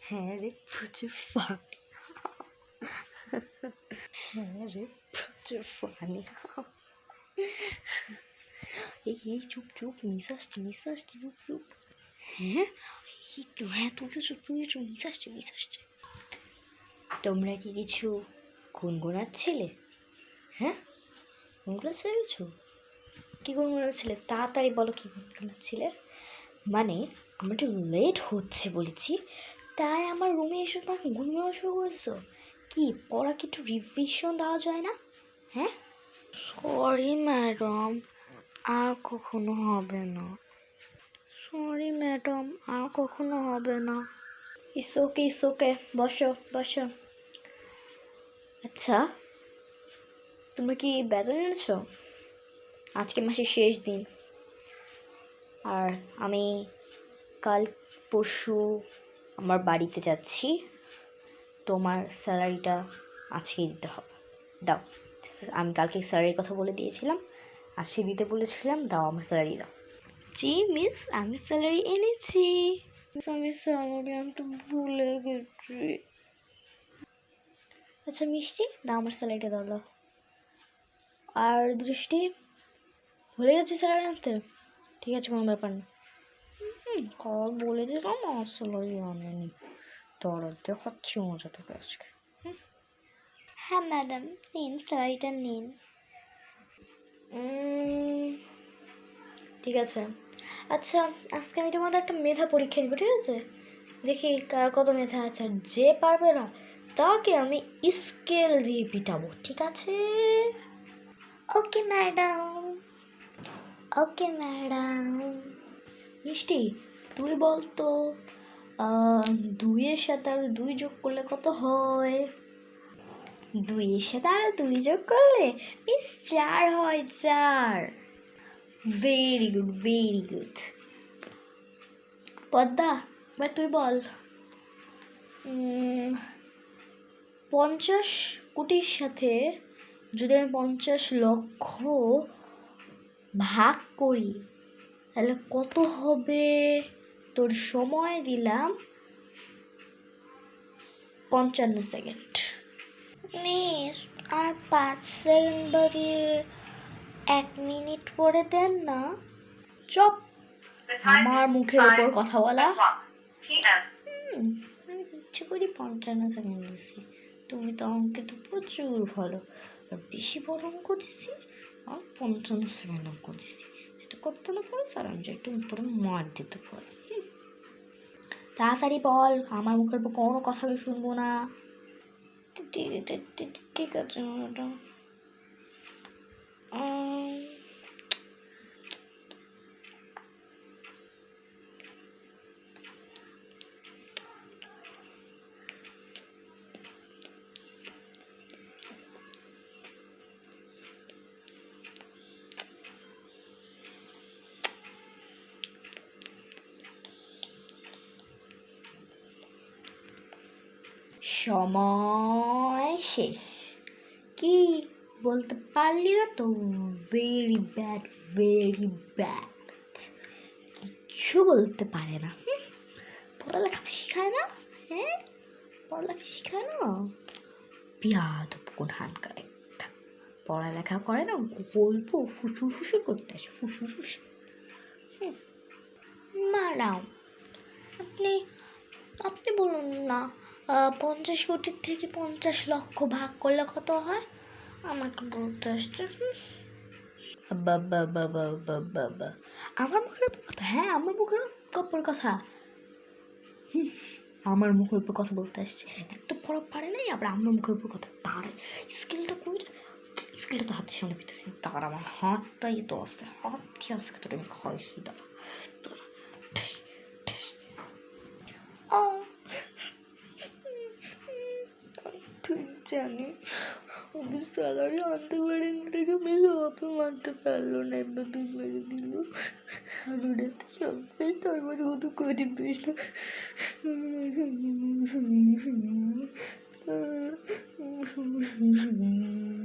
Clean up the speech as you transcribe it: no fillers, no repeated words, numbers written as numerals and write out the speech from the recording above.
হ্যাঁ রে প্রচুর ফানি। হ্যাঁ রে প্রচুর ফানি। এই চুপ চুপ, মিস আসছে চুপ চুপ। হ্যাঁ হ্যাঁ তুই চুপ মিস আসছে। তোমরা কি কিছু গুনগুনাচ্ছিলে? হ্যাঁ গুনগুনাচ্ছিলে কিছু? কী গুনগুনাচ্ছিলে? তাড়াতাড়ি বলো কী গুনগুনাচ্ছিলে। মানে আমার একটু লেট হচ্ছে বলেছি, তাই আমার রুমে এসে তোমাকে গুনগুনো শুরু করেছো? কি পড়া কি একটু রিভিশন দেওয়া যায় না? হ্যাঁ সরি ম্যাডাম, আর কখনো হবে না। সরি ম্যাডাম, আর কখনো হবে না। ইটস ওকে বসো। আচ্ছা তোমরা কি বেতন এনেছো? আজকে মাসের শেষ দিন, আর আমি কাল পরশু আমার বাড়িতে যাচ্ছি। তোমার স্যালারিটা আজকেই দিতে হবে। দাও, আমি কালকে স্যালারির কথা বলে দিয়েছিলাম, আজকে দিতে বলেছিলাম, দাও আমার স্যালারি দাও। জি মিস, আমি স্যালারি এনেছি। আমি স্যালারি আনতে ভুলে গেছি। আচ্ছা মিষ্টি, দাও আমার স্যালারিটা দাও। আর দৃষ্টি, ভুলে গেছি স্যালারি আনতে? ঠিক আছে, কোনো ব্যাপার না। কাল বলে দিলাম আসলে আনেনি, তোরা দেখাচ্ছি মজা তোকে আজকে। হ্যাঁ ম্যাডাম, নিন স্যালারিটা নিন। ঠিক আছে। আচ্ছা আজকে আমি তোমাদের একটা মেধা পরীক্ষা নেবো, ঠিক আছে? দেখি কার কত মেধা আছে, আর যে পারবে না তাকে আমি স্কেল দিয়ে পিটাবো, ঠিক আছে? Okay madam. মিষ্টি তুই বলতো, 2-এর সাথে আর 2 যোগ করলে কত হয়? 2-এর সাথে আর 2 যোগ করলে মিস 4 হয়, 4। Very good. পদ্মা, এবার তুই বল, 50 কোটির সাথে যদি আমি 50 লক্ষ ভাগ করি তাহলে কত হবে? তোর সময় দিলাম 55 সেকেন্ড। মিস আর 5 সেকেন্ড বাড়িয়ে 1 মিনিট পরে দেন না। চুপ, আমার মুখের ওপর কথা বলা। আমি ইচ্ছে করি 55 সেকেন্ড দিছি, তুমি তো অঙ্কে তো প্রচুর ভালো, আর বেশি বড় অঙ্ক দিছি, আর 55 সেকেন্ড অঙ্ক দিছি, সেটা করতে না পারো স্যার আমি একটু পরে মার দিতে পারি। তাড়াতাড়ি বল, আমার মুখের উপর কোনো কথা আমি শুনবো না। ঠিক আছে ম্যাডাম। সময় শেষ। কি বলতে পারলি না তো? ভেরি ব্যাড, কিচ্ছু বলতে পারে না। পড়ালেখা শিখায় না, হ্যাঁ পড়ালেখা শিখায় না, বিয়াদব কোন হানকার একটা। পড়ালেখা করে না, গল্প ফুসুর করতে আসে, ফুসুর। ম্যাডাম আপনি বলুন না, 50 কোটির থেকে 50 লক্ষ ভাগ করলে কত হয়? আমাকে বলতে আসছে। বাবা আমার মুখের উপর কথা? হ্যাঁ আমার মুখের উপর কথা, আমার মুখের উপর কথা বলতে আসছে। একটা পড়া পারে নাই, আবার আমার মুখের উপর কথা পারে। স্কেলটা তো হাতের সামনে পেতেছি, তার আমার হাতটাই তো আসছে, হাত দিয়ে আসছে তোর আমি খাইছি দাঁড়া তোর। ঠিক জানি আমি স্যালারি আনতে পারিনি দেখে মেয়ে বাপে মারতে পারলো না, এভাবে মেরে দিল। আর ওটাতে সব পেস, তারপরে ও তো করে পেস।